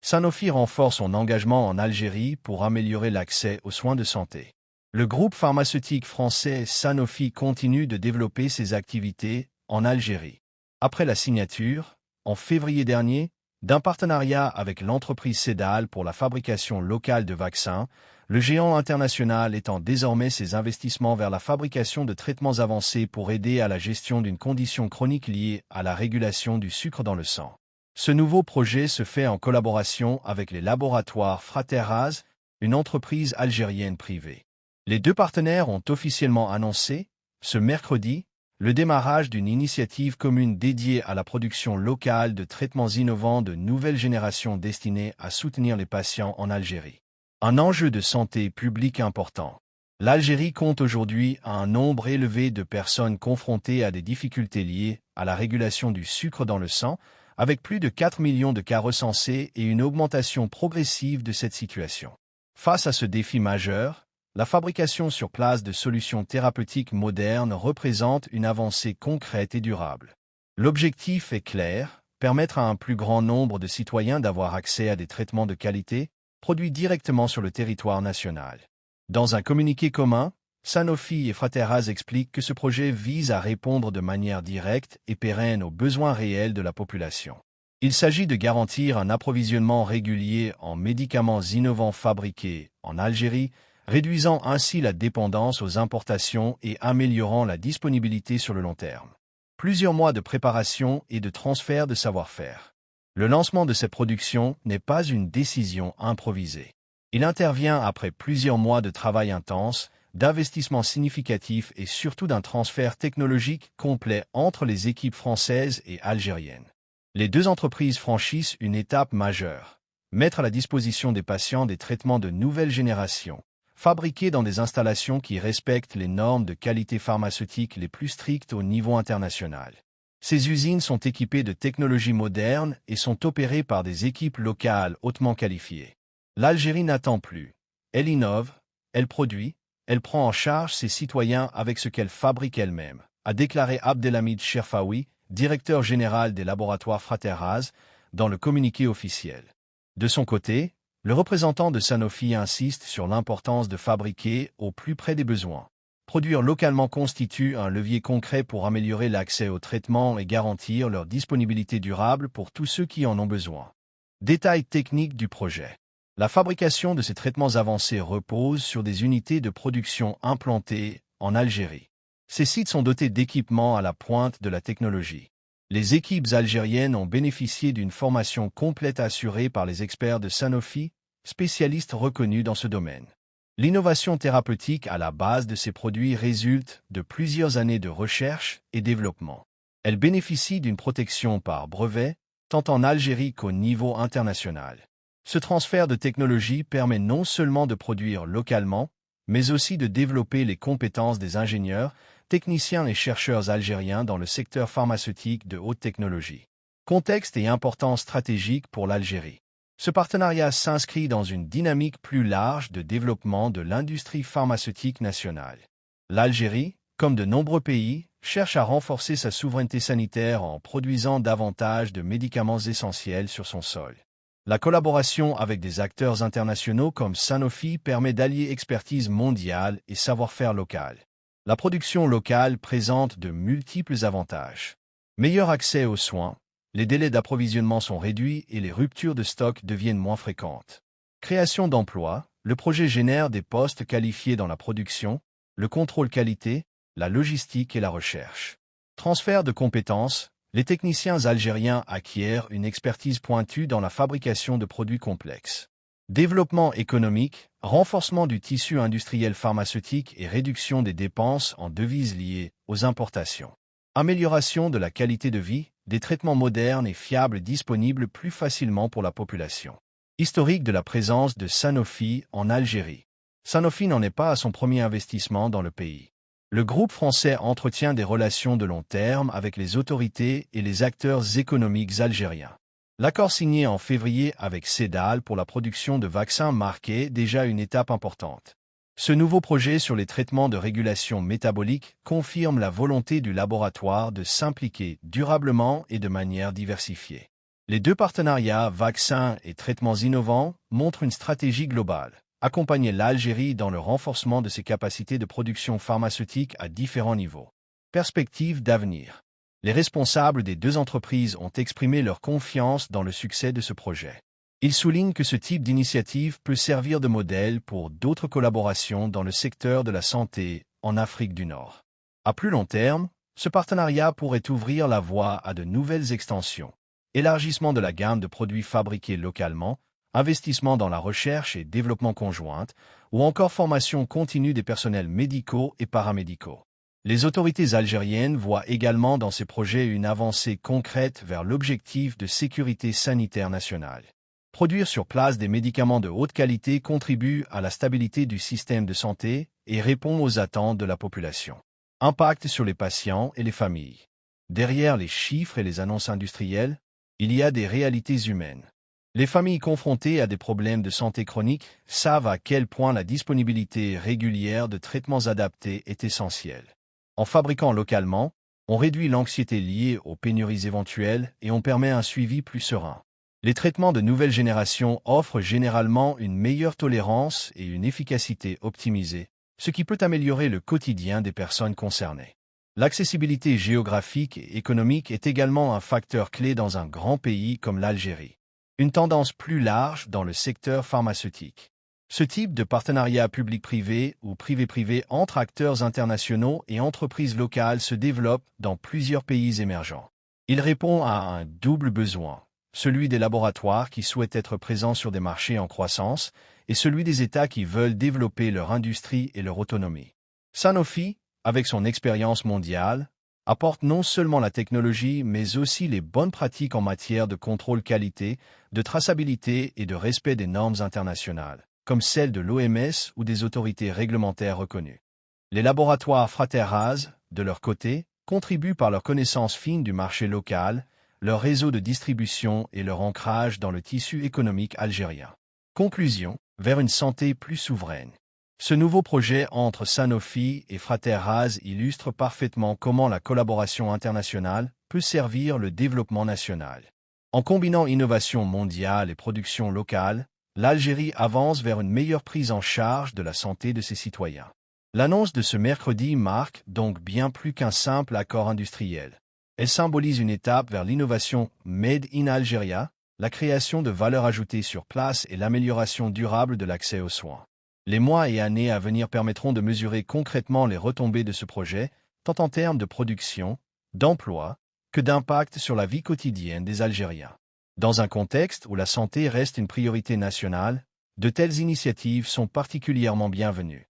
Sanofi renforce son engagement en Algérie pour améliorer l'accès aux soins de santé. Le groupe pharmaceutique français Sanofi continue de développer ses activités en Algérie. Après la signature, en février dernier, d'un partenariat avec l'entreprise Cédal pour la fabrication locale de vaccins, le géant international étend désormais ses investissements vers la fabrication de traitements avancés pour aider à la gestion d'une condition chronique liée à la régulation du sucre dans le sang. Ce nouveau projet se fait en collaboration avec les laboratoires Fraterraz, une entreprise algérienne privée. Les deux partenaires ont officiellement annoncé, ce mercredi, le démarrage d'une initiative commune dédiée à la production locale de traitements innovants de nouvelle génération destinés à soutenir les patients en Algérie. Un enjeu de santé publique important. L'Algérie compte aujourd'hui un nombre élevé de personnes confrontées à des difficultés liées à la régulation du sucre dans le sang, avec plus de 4 millions de cas recensés et une augmentation progressive de cette situation. Face à ce défi majeur, la fabrication sur place de solutions thérapeutiques modernes représente une avancée concrète et durable. L'objectif est clair, permettre à un plus grand nombre de citoyens d'avoir accès à des traitements de qualité, produits directement sur le territoire national. Dans un communiqué commun, Sanofi et Fraterraz expliquent que ce projet vise à répondre de manière directe et pérenne aux besoins réels de la population. Il s'agit de garantir un approvisionnement régulier en médicaments innovants fabriqués en Algérie, réduisant ainsi la dépendance aux importations et améliorant la disponibilité sur le long terme. Plusieurs mois de préparation et de transfert de savoir-faire. Le lancement de cette production n'est pas une décision improvisée. Il intervient après plusieurs mois de travail intense, d'investissements significatifs et surtout d'un transfert technologique complet entre les équipes françaises et algériennes. Les deux entreprises franchissent une étape majeure, mettre à la disposition des patients des traitements de nouvelle génération, fabriqués dans des installations qui respectent les normes de qualité pharmaceutique les plus strictes au niveau international. Ces usines sont équipées de technologies modernes et sont opérées par des équipes locales hautement qualifiées. L'Algérie n'attend plus. Elle innove, elle produit, elle prend en charge ses citoyens avec ce qu'elle fabrique elle-même, a déclaré Abdelhamid Cherfaoui, directeur général des laboratoires Fraterraz, dans le communiqué officiel. De son côté, le représentant de Sanofi insiste sur l'importance de fabriquer au plus près des besoins. Produire localement constitue un levier concret pour améliorer l'accès aux traitements et garantir leur disponibilité durable pour tous ceux qui en ont besoin. Détails techniques du projet. La fabrication de ces traitements avancés repose sur des unités de production implantées en Algérie. Ces sites sont dotés d'équipements à la pointe de la technologie. Les équipes algériennes ont bénéficié d'une formation complète assurée par les experts de Sanofi, spécialistes reconnus dans ce domaine. L'innovation thérapeutique à la base de ces produits résulte de plusieurs années de recherche et développement. Elle bénéficie d'une protection par brevet, tant en Algérie qu'au niveau international. Ce transfert de technologie permet non seulement de produire localement, mais aussi de développer les compétences des ingénieurs, techniciens et chercheurs algériens dans le secteur pharmaceutique de haute technologie. Contexte et importance stratégique pour l'Algérie. Ce partenariat s'inscrit dans une dynamique plus large de développement de l'industrie pharmaceutique nationale. L'Algérie, comme de nombreux pays, cherche à renforcer sa souveraineté sanitaire en produisant davantage de médicaments essentiels sur son sol. La collaboration avec des acteurs internationaux comme Sanofi permet d'allier expertise mondiale et savoir-faire local. La production locale présente de multiples avantages. Meilleur accès aux soins, les délais d'approvisionnement sont réduits et les ruptures de stock deviennent moins fréquentes. Création d'emplois, le projet génère des postes qualifiés dans la production, le contrôle qualité, la logistique et la recherche. Transfert de compétences, les techniciens algériens acquièrent une expertise pointue dans la fabrication de produits complexes. Développement économique, renforcement du tissu industriel pharmaceutique et réduction des dépenses en devises liées aux importations. Amélioration de la qualité de vie, des traitements modernes et fiables disponibles plus facilement pour la population. Historique de la présence de Sanofi en Algérie. Sanofi n'en est pas à son premier investissement dans le pays. Le groupe français entretient des relations de long terme avec les autorités et les acteurs économiques algériens. L'accord signé en février avec Cédal pour la production de vaccins marquait déjà une étape importante. Ce nouveau projet sur les traitements de régulation métabolique confirme la volonté du laboratoire de s'impliquer durablement et de manière diversifiée. Les deux partenariats, vaccins et traitements innovants, montrent une stratégie globale. Accompagner l'Algérie dans le renforcement de ses capacités de production pharmaceutique à différents niveaux. Perspective d'avenir. Les responsables des deux entreprises ont exprimé leur confiance dans le succès de ce projet. Ils soulignent que ce type d'initiative peut servir de modèle pour d'autres collaborations dans le secteur de la santé en Afrique du Nord. À plus long terme, ce partenariat pourrait ouvrir la voie à de nouvelles extensions. Élargissement de la gamme de produits fabriqués localement, investissement dans la recherche et développement conjointe, ou encore formation continue des personnels médicaux et paramédicaux. Les autorités algériennes voient également dans ces projets une avancée concrète vers l'objectif de sécurité sanitaire nationale. Produire sur place des médicaments de haute qualité contribue à la stabilité du système de santé et répond aux attentes de la population. Impact sur les patients et les familles. Derrière les chiffres et les annonces industrielles, il y a des réalités humaines. Les familles confrontées à des problèmes de santé chroniques savent à quel point la disponibilité régulière de traitements adaptés est essentielle. En fabriquant localement, on réduit l'anxiété liée aux pénuries éventuelles et on permet un suivi plus serein. Les traitements de nouvelle génération offrent généralement une meilleure tolérance et une efficacité optimisée, ce qui peut améliorer le quotidien des personnes concernées. L'accessibilité géographique et économique est également un facteur clé dans un grand pays comme l'Algérie. Une tendance plus large dans le secteur pharmaceutique. Ce type de partenariat public-privé ou privé-privé entre acteurs internationaux et entreprises locales se développe dans plusieurs pays émergents. Il répond à un double besoin, celui des laboratoires qui souhaitent être présents sur des marchés en croissance et celui des États qui veulent développer leur industrie et leur autonomie. Sanofi, avec son expérience mondiale, apporte non seulement la technologie, mais aussi les bonnes pratiques en matière de contrôle qualité, de traçabilité et de respect des normes internationales, comme celles de l'OMS ou des autorités réglementaires reconnues. Les laboratoires Fraterraz, de leur côté, contribuent par leur connaissance fine du marché local, leur réseau de distribution et leur ancrage dans le tissu économique algérien. Conclusion, vers une santé plus souveraine. Ce nouveau projet entre Sanofi et Fraterraz illustre parfaitement comment la collaboration internationale peut servir le développement national. En combinant innovation mondiale et production locale, l'Algérie avance vers une meilleure prise en charge de la santé de ses citoyens. L'annonce de ce mercredi marque donc bien plus qu'un simple accord industriel. Elle symbolise une étape vers l'innovation Made in Algeria, la création de valeur ajoutée sur place et l'amélioration durable de l'accès aux soins. Les mois et années à venir permettront de mesurer concrètement les retombées de ce projet, tant en termes de production, d'emploi, que d'impact sur la vie quotidienne des Algériens. Dans un contexte où la santé reste une priorité nationale, de telles initiatives sont particulièrement bienvenues.